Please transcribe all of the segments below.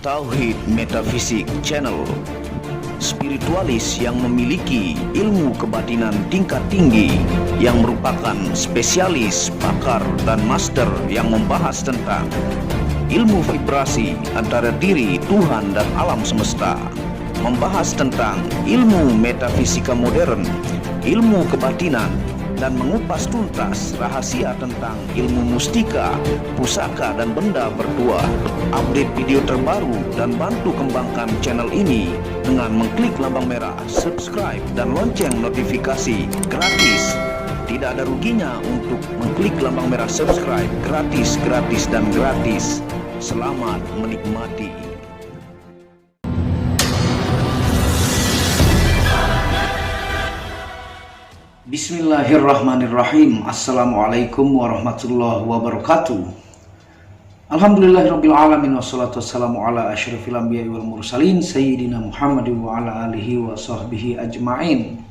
Tauhid Metafisik Channel, spiritualis yang memiliki ilmu kebatinan tingkat tinggi, yang merupakan spesialis, pakar, dan master yang membahas tentang ilmu vibrasi antara diri, Tuhan, dan alam semesta, membahas tentang ilmu metafisika modern, ilmu kebatinan, dan mengupas tuntas rahasia tentang ilmu mustika, pusaka, dan benda bertuah. Update video terbaru dan bantu kembangkan channel ini dengan mengklik lambang merah subscribe dan lonceng notifikasi gratis. Tidak ada ruginya untuk mengklik lambang merah subscribe, gratis, dan gratis. Selamat menikmati. Bismillahirrahmanirrahim. Assalamualaikum warahmatullahi wabarakatuh. Alhamdulillahirabbil alamin, wassalatu wassalamu ala asyrafil anbiya'i wal mursalin sayyidina Muhammadin wa ala alihi wa sahbihi ajma'in.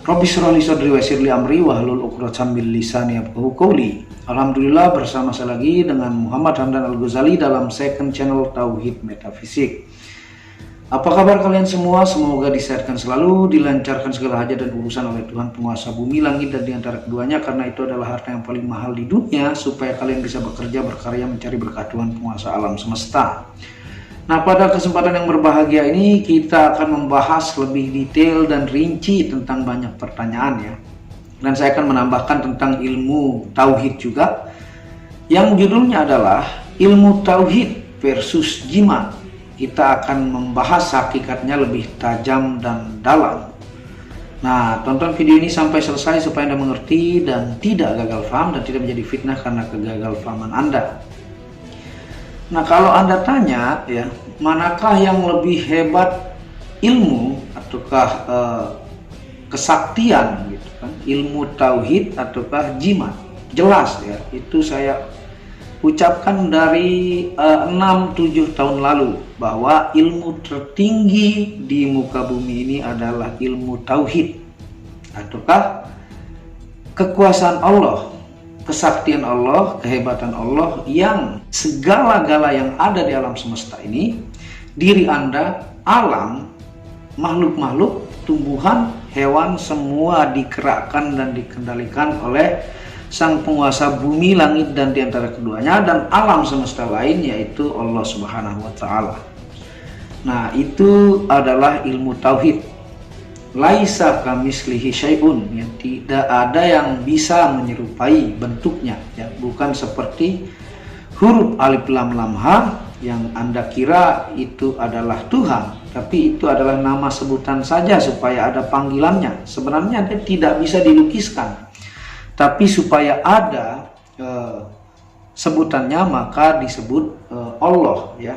Rabbi shrah li sadri wa yassir li amri wahlul 'uqdatam min lisani yafqahu qawli. Alhamdulillah, bersama saya lagi dengan Muhammad Hamdan Al-Ghazali dalam second channel Tauhid Metafisik. Apa kabar kalian semua? Semoga disehatkan selalu, dilancarkan segala hajat dan urusan oleh Tuhan penguasa bumi, langit, dan diantara keduanya, karena itu adalah harta yang paling mahal di dunia, supaya kalian bisa bekerja, berkarya, mencari berkat Tuhan penguasa alam semesta. Nah, pada kesempatan yang berbahagia ini kita akan membahas lebih detail dan rinci tentang banyak pertanyaan ya. Dan saya akan menambahkan tentang ilmu tauhid juga, yang judulnya adalah ilmu tauhid versus jimat. Kita akan membahas hakikatnya lebih tajam dan dalam. Nah, tonton video ini sampai selesai supaya Anda mengerti dan tidak gagal paham dan tidak menjadi fitnah karena kegagalpahaman Anda. Nah, kalau Anda tanya ya, manakah yang lebih hebat, ilmu ataukah kesaktian gitu kan? Ilmu tauhid ataukah jimat? Jelas ya, itu saya ucapkan dari 6-7 tahun lalu bahwa ilmu tertinggi di muka bumi ini adalah ilmu tauhid ataukah kekuasaan Allah, kesaktian Allah, kehebatan Allah, yang segala-gala yang ada di alam semesta ini, diri Anda, alam, makhluk-makhluk, tumbuhan, hewan, semua digerakkan dan dikendalikan oleh Sang penguasa bumi, langit, dan diantara keduanya, dan alam semesta lain, yaitu Allah Subhanahu wa Ta'ala. Nah, itu adalah ilmu tauhid. Laisa kamislihi syai'un, ya, tidak ada yang bisa menyerupai bentuknya, ya, bukan seperti huruf alif lam lam ha yang Anda kira itu adalah Tuhan, tapi itu adalah nama sebutan saja supaya ada panggilannya. Sebenarnya dia tidak bisa dilukiskan. Tapi supaya ada sebutannya maka disebut Allah ya.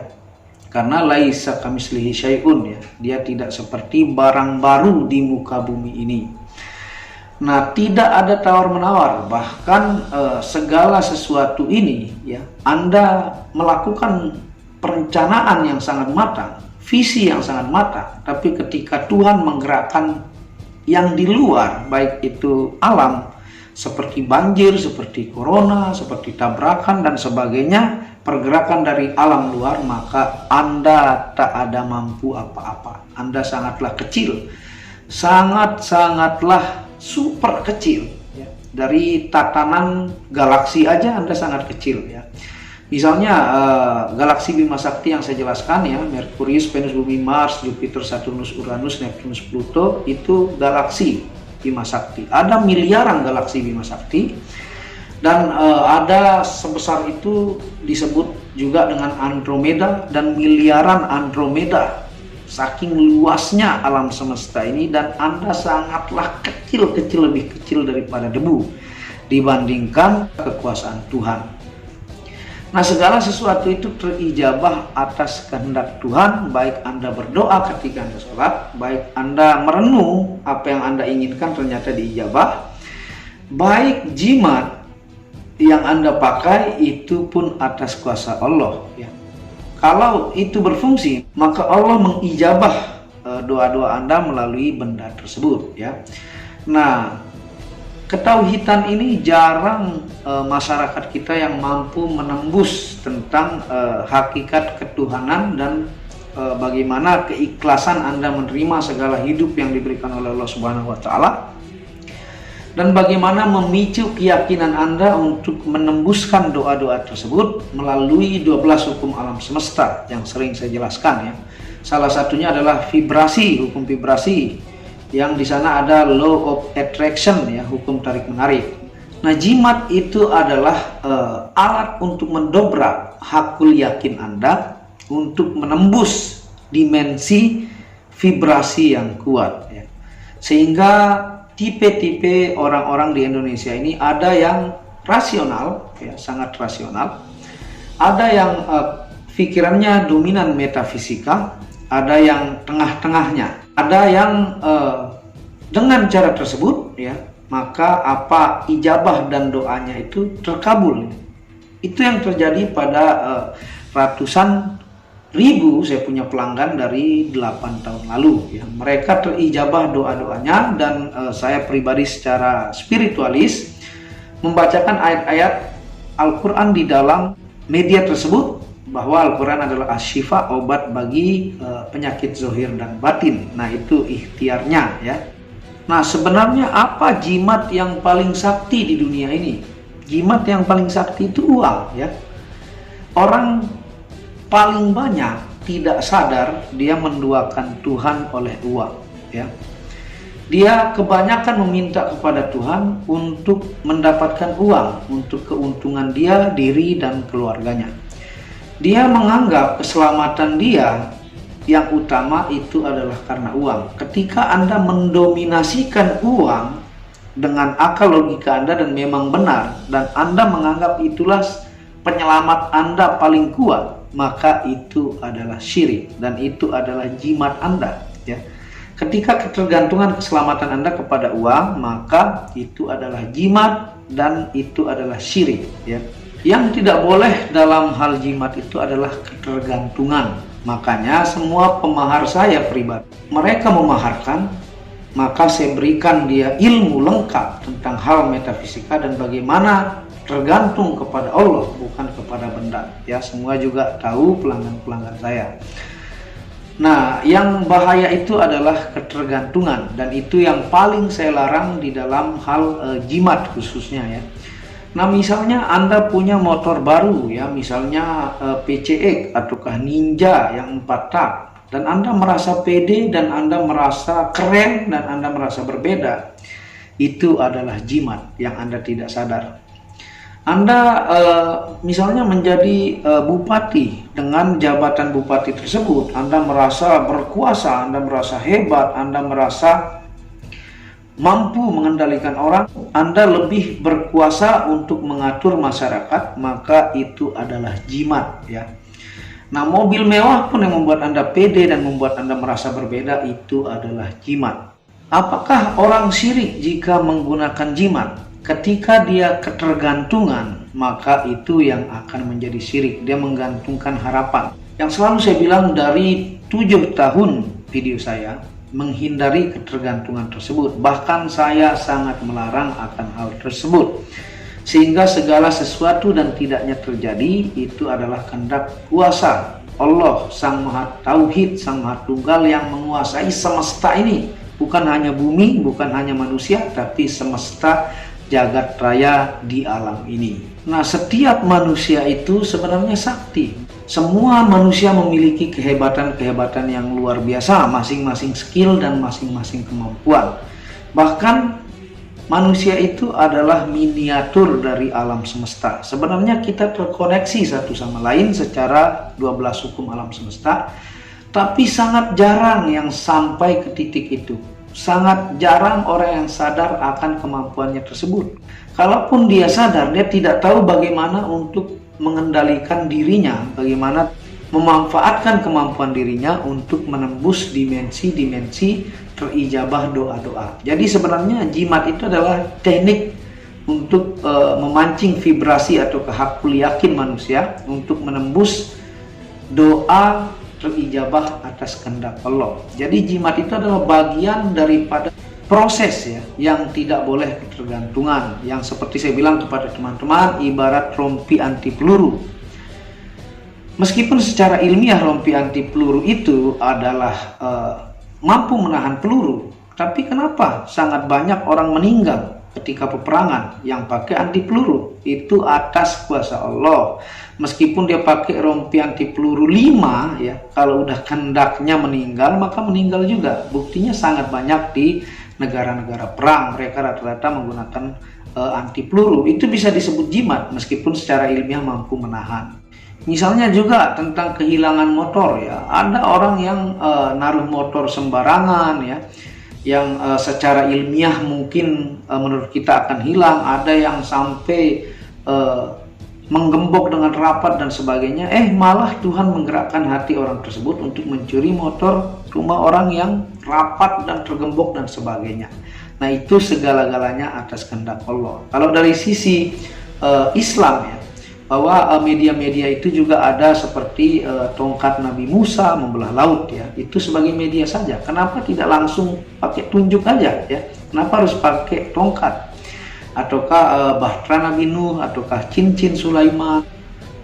Karena laisa kamislihi syai'un ya. Dia tidak seperti barang baru di muka bumi ini. Nah, tidak ada tawar-menawar, bahkan segala sesuatu ini ya, Anda melakukan perencanaan yang sangat matang, visi yang sangat matang, tapi ketika Tuhan menggerakkan yang di luar, baik itu alam seperti banjir, seperti corona, seperti tabrakan dan sebagainya, pergerakan dari alam luar, maka Anda tak ada mampu apa-apa. Anda sangatlah kecil, sangatlah super kecil ya. Dari tatanan galaksi aja Anda sangat kecil ya. Misalnya galaksi Bima Sakti yang saya jelaskan ya, Merkurius, Venus, Bumi, Mars, Jupiter, Saturnus, Uranus, Neptunus, Pluto, itu galaksi Bima Sakti. Ada miliaran galaksi Bima Sakti, dan ada sebesar itu disebut juga dengan Andromeda, dan miliaran Andromeda. Saking luasnya alam semesta ini, dan Anda sangatlah kecil, lebih kecil daripada debu dibandingkan kekuasaan Tuhan. Nah, segala sesuatu itu terijabah atas kehendak Tuhan, baik Anda berdoa ketika Anda sholat, baik Anda merenung apa yang Anda inginkan ternyata diijabah, baik jimat yang Anda pakai itu pun atas kuasa Allah ya. Kalau itu berfungsi, maka Allah mengijabah doa-doa Anda melalui benda tersebut ya. Nah, Ketauhidan ini jarang masyarakat kita yang mampu menembus tentang hakikat ketuhanan dan bagaimana keikhlasan Anda menerima segala hidup yang diberikan oleh Allah Subhanahu wa taala, dan bagaimana memicu keyakinan Anda untuk menembuskan doa-doa tersebut melalui 12 hukum alam semesta yang sering saya jelaskan ya. Salah satunya adalah vibrasi, hukum vibrasi, yang di sana ada law of attraction ya, hukum tarik menarik. Nah, jimat itu adalah alat untuk mendobrak hakul yakin Anda untuk menembus dimensi vibrasi yang kuat ya. Sehingga tipe-tipe orang-orang di Indonesia ini ada yang rasional ya, sangat rasional. Ada yang pikirannya dominan metafisika, ada yang tengah-tengahnya. Ada yang dengan cara tersebut ya, maka apa ijabah dan doanya itu terkabul. Itu yang terjadi pada ratusan ribu saya punya pelanggan dari 8 tahun lalu ya. Mereka terijabah doa-doanya, dan saya pribadi secara spiritualis membacakan ayat-ayat Al-Quran di dalam media tersebut, bahwa Al-Quran adalah asyifa, obat bagi penyakit zohir dan batin. Nah, itu ikhtiarnya ya. Nah, sebenarnya apa jimat yang paling sakti di dunia ini? Jimat yang paling sakti itu uang ya. Orang paling banyak tidak sadar dia menduakan Tuhan oleh uang ya. Dia kebanyakan meminta kepada Tuhan untuk mendapatkan uang untuk keuntungan dia, diri, dan keluarganya. Dia menganggap keselamatan dia yang utama itu adalah karena uang. Ketika Anda mendominasikan uang dengan akal logika Anda dan memang benar, dan Anda menganggap itulah penyelamat Anda paling kuat, maka itu adalah syirik dan itu adalah jimat Anda ya. Ketika ketergantungan keselamatan Anda kepada uang, maka itu adalah jimat dan itu adalah syirik ya. Yang tidak boleh dalam hal jimat itu adalah ketergantungan. Makanya semua pemahar saya pribadi, mereka memaharkan, maka saya berikan dia ilmu lengkap tentang hal metafisika dan bagaimana tergantung kepada Allah, bukan kepada benda ya. Semua juga tahu, pelanggan-pelanggan saya. Nah, yang bahaya itu adalah ketergantungan, dan itu yang paling saya larang di dalam hal jimat khususnya ya. Nah, misalnya Anda punya motor baru ya, misalnya PCX ataukah Ninja yang 4 tak, dan Anda merasa pede dan Anda merasa keren dan Anda merasa berbeda. Itu adalah jimat yang Anda tidak sadar. Anda misalnya menjadi bupati, dengan jabatan bupati tersebut Anda merasa berkuasa, Anda merasa hebat, Anda merasa mampu mengendalikan orang, Anda lebih berkuasa untuk mengatur masyarakat, maka itu adalah jimat ya. Nah, mobil mewah pun yang membuat Anda pede dan membuat Anda merasa berbeda, itu adalah jimat. Apakah orang syirik jika menggunakan jimat? Ketika dia ketergantungan, maka itu yang akan menjadi syirik. Dia menggantungkan harapan. Yang selalu saya bilang dari 7 tahun video saya, menghindari ketergantungan tersebut. Bahkan saya sangat melarang akan hal tersebut, sehingga segala sesuatu dan tidaknya terjadi itu adalah kehendak kuasa Allah, Sang Maha Tauhid, Sang Maha Tunggal, yang menguasai semesta ini. Bukan hanya bumi, bukan hanya manusia, tapi semesta jagat raya di alam ini. Nah, setiap manusia itu sebenarnya sakti. Semua manusia memiliki kehebatan-kehebatan yang luar biasa, masing-masing skill dan masing-masing kemampuan. Bahkan manusia itu adalah miniatur dari alam semesta. Sebenarnya kita terkoneksi satu sama lain secara 12 hukum alam semesta, tapi sangat jarang yang sampai ke titik itu. Sangat jarang orang yang sadar akan kemampuannya tersebut. Kalaupun dia sadar, dia tidak tahu bagaimana untuk mengendalikan dirinya, bagaimana memanfaatkan kemampuan dirinya untuk menembus dimensi-dimensi terijabah doa-doa. Jadi sebenarnya jimat itu adalah teknik untuk memancing vibrasi atau hakul yakin manusia untuk menembus doa terijabah atas kehendak Allah. Jadi jimat itu adalah bagian daripada proses ya yang tidak boleh ketergantungan, yang seperti saya bilang kepada teman-teman ibarat rompi anti peluru. Meskipun secara ilmiah rompi anti peluru itu adalah mampu menahan peluru, tapi kenapa sangat banyak orang meninggal ketika peperangan yang pakai anti peluru? Itu atas kuasa Allah. Meskipun dia pakai rompi anti peluru 5 ya, kalau udah kendaknya meninggal maka meninggal juga. Buktinya sangat banyak di negara-negara perang, mereka rata-rata menggunakan anti peluru. Itu bisa disebut jimat meskipun secara ilmiah mampu menahan. Misalnya juga tentang kehilangan motor ya, ada orang yang naruh motor sembarangan ya, yang secara ilmiah mungkin menurut kita akan hilang, ada yang sampai menggembok dengan rapat dan sebagainya, malah Tuhan menggerakkan hati orang tersebut untuk mencuri motor rumah orang yang rapat dan tergembok dan sebagainya. Nah, itu segala-galanya atas kehendak Allah. Kalau dari sisi Islam ya, bahwa media-media itu juga ada seperti tongkat Nabi Musa membelah laut ya, itu sebagai media saja. Kenapa tidak langsung pakai tunjuk aja ya? Kenapa harus pakai tongkat? Ataukah bahtera Nabi Nuh, ataukah cincin Sulaiman,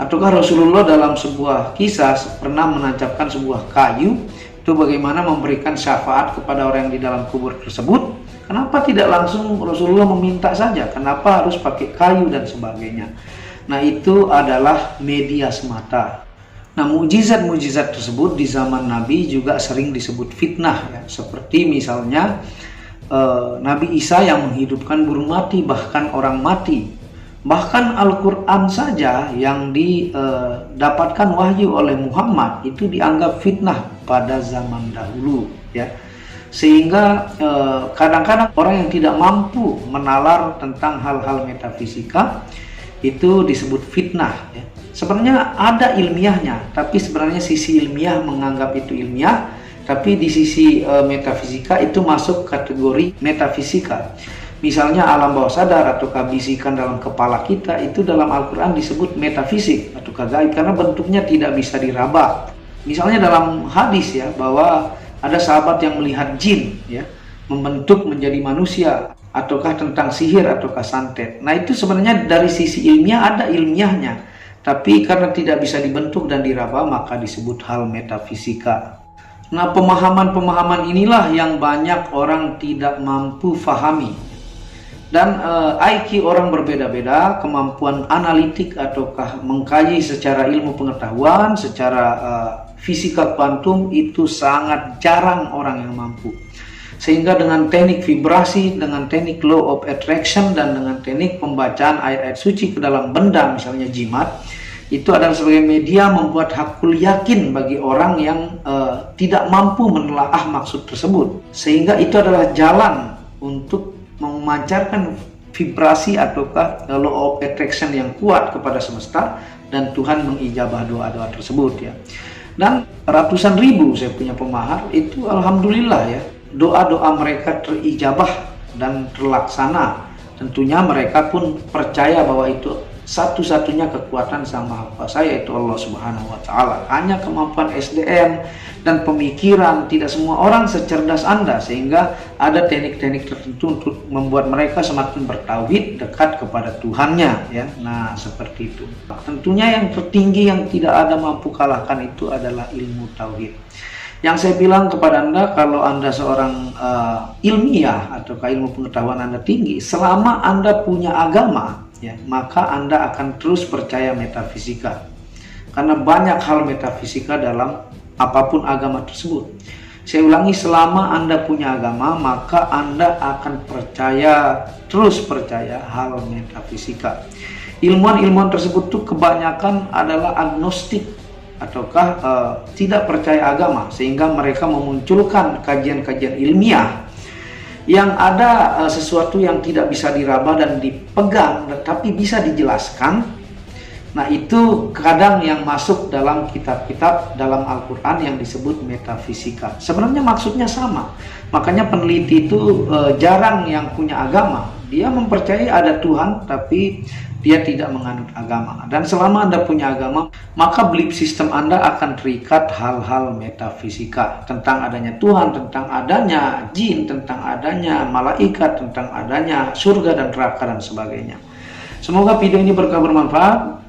ataukah Rasulullah dalam sebuah kisah pernah menancapkan sebuah kayu, itu bagaimana memberikan syafaat kepada orang yang di dalam kubur tersebut? Kenapa tidak langsung Rasulullah meminta saja? Kenapa harus pakai kayu dan sebagainya? Nah, itu adalah media semata. Nah, mukjizat-mukjizat tersebut di zaman Nabi juga sering disebut fitnah ya. Seperti misalnya Nabi Isa yang menghidupkan burung mati, bahkan orang mati. Bahkan Al-Quran saja yang didapatkan wahyu oleh Muhammad itu dianggap fitnah pada zaman dahulu ya. Sehingga kadang-kadang orang yang tidak mampu menalar tentang hal-hal metafisika itu disebut fitnah ya. Sebenarnya ada ilmiahnya, tapi sebenarnya sisi ilmiah menganggap itu ilmiah, tapi di sisi metafisika itu masuk kategori metafisika. Misalnya alam bawah sadar atau bisikan dalam kepala kita itu dalam Al-Quran disebut metafisik atau gaib karena bentuknya tidak bisa diraba. Misalnya dalam hadis ya, bahwa ada sahabat yang melihat jin ya membentuk menjadi manusia, ataukah tentang sihir ataukah santet. Nah, itu sebenarnya dari sisi ilmiah ada ilmiahnya, tapi karena tidak bisa dibentuk dan diraba maka disebut hal metafisika. Nah, pemahaman-pemahaman inilah yang banyak orang tidak mampu fahami. Dan IQ orang berbeda-beda, kemampuan analitik ataukah mengkaji secara ilmu pengetahuan, secara fisika kuantum itu sangat jarang orang yang mampu. Sehingga dengan teknik vibrasi, dengan teknik law of attraction, dan dengan teknik pembacaan ayat-ayat suci ke dalam benda, misalnya jimat, itu adalah sebagai media membuat hakul yakin bagi orang yang tidak mampu menelaah maksud tersebut. Sehingga itu adalah jalan untuk memancarkan vibrasi ataukah law of attraction yang kuat kepada semesta, dan Tuhan mengijabah doa-doa tersebut ya. Dan ratusan ribu saya punya pemahar itu alhamdulillah ya, doa-doa mereka terijabah dan terlaksana. Tentunya mereka pun percaya bahwa itu satu-satunya kekuatan Sang Maha Kuasa, yaitu Allah Subhanahu wa Ta'ala. Hanya kemampuan SDM dan pemikiran, tidak semua orang secerdas Anda, sehingga ada teknik-teknik tertentu untuk membuat mereka semakin bertauhid, dekat kepada Tuhannya ya. Nah, seperti itu. Tentunya yang tertinggi yang tidak ada mampu kalahkan itu adalah ilmu tauhid. Yang saya bilang kepada Anda, kalau Anda seorang ilmiah atau ilmu pengetahuan Anda tinggi, selama Anda punya agama ya, maka Anda akan terus percaya metafisika. Karena banyak hal metafisika dalam apapun agama tersebut. Saya ulangi, selama Anda punya agama, maka Anda akan terus percaya hal metafisika. Ilmuwan-ilmuwan tersebut tuh kebanyakan adalah agnostik ataukah tidak percaya agama, sehingga mereka memunculkan kajian-kajian ilmiah yang ada sesuatu yang tidak bisa diraba dan dipegang, tapi bisa dijelaskan. Nah, itu kadang yang masuk dalam kitab-kitab dalam Al-Quran yang disebut metafisika. Sebenarnya maksudnya sama. Makanya peneliti itu jarang yang punya agama. Dia mempercayai ada Tuhan, tapi dia tidak menganut agama. Dan selama Anda punya agama, maka belief system Anda akan terikat hal-hal metafisika tentang adanya Tuhan, tentang adanya jin, tentang adanya malaikat, tentang adanya surga dan neraka dan sebagainya. Semoga video ini bermanfaat,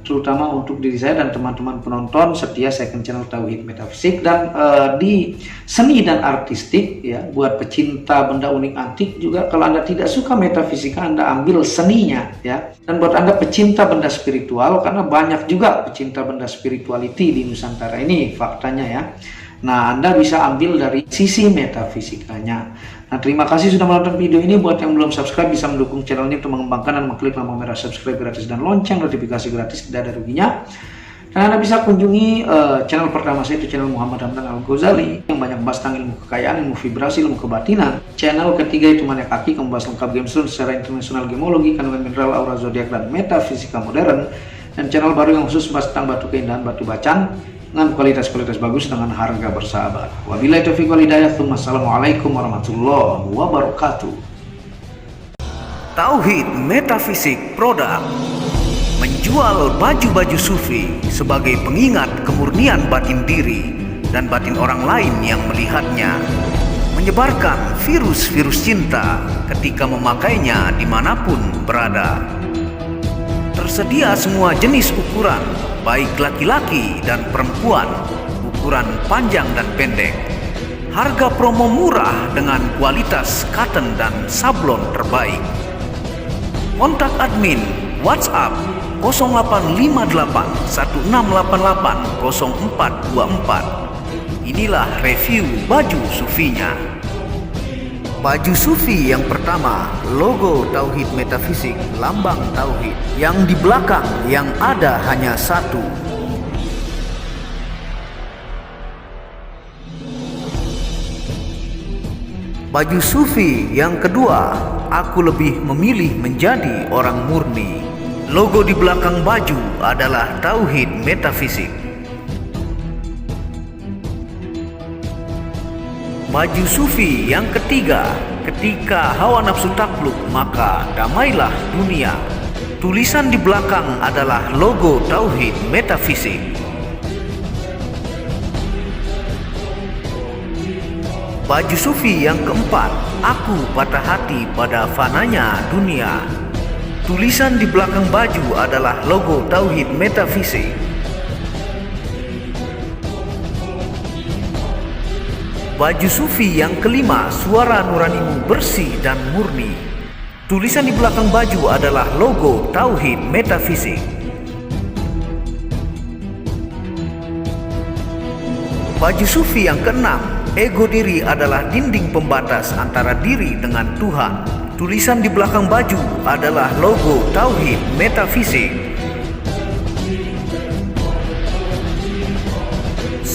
terutama untuk diri saya dan teman-teman penonton setia second channel Tauhid Metafisik. Dan di seni dan artistik ya, buat pecinta benda unik antik juga, kalau Anda tidak suka metafisika, Anda ambil seninya ya. Dan buat Anda pecinta benda spiritual, karena banyak juga pecinta benda spirituality di Nusantara ini faktanya ya. Nah, Anda bisa ambil dari sisi metafisikanya. Nah, terima kasih sudah menonton video ini. Buat yang belum subscribe, bisa mendukung channel ini untuk mengembangkan dan mengklik tombol merah subscribe gratis dan lonceng notifikasi gratis, tidak ada ruginya. Dan Anda bisa kunjungi channel pertama saya, itu channel Muhammad Hamdan Al-Ghazali, yang banyak membahas tentang ilmu kekayaan, ilmu vibrasi, ilmu kebatinan. Channel ketiga itu Maniak Aki, yang membahas lengkap game zone secara internasional, gemologi, kandungan mineral, aura zodiak, dan metafisika modern. Dan channel baru yang khusus membahas tentang batu keindahan, batu bacan, dengan kualitas-kualitas bagus dengan harga bersahabat. Wabillahi taufiq wal hidayah. Wassalamualaikum warahmatullahi wabarakatuh. Tauhid Metafisik Produk menjual baju-baju sufi sebagai pengingat kemurnian batin diri dan batin orang lain yang melihatnya, menyebarkan virus-virus cinta ketika memakainya dimanapun berada. Tersedia semua jenis ukuran, baik laki-laki dan perempuan, ukuran panjang dan pendek. Harga promo murah dengan kualitas cotton dan sablon terbaik. Kontak admin WhatsApp 0858 1688 0424. Inilah review baju sufinya. Baju sufi yang pertama, logo Tauhid Metafisik, lambang Tauhid. Yang di belakang yang ada hanya satu. Baju sufi yang kedua, aku lebih memilih menjadi orang murni. Logo di belakang baju adalah Tauhid Metafisik. Baju sufi yang ketiga, ketika hawa nafsu takluk maka damailah dunia. Tulisan di belakang adalah logo Tauhid Metafisik. Baju sufi yang keempat, aku patah hati pada fananya dunia. Tulisan di belakang baju adalah logo Tauhid Metafisik. Baju sufi yang kelima, suara nuranimu bersih dan murni. Tulisan di belakang baju adalah logo Tauhid Metafisik. Baju sufi yang keenam, ego diri adalah dinding pembatas antara diri dengan Tuhan. Tulisan di belakang baju adalah logo Tauhid Metafisik.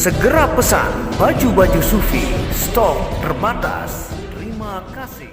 Segera pesan baju-baju sufi, stok terbatas. Terima kasih.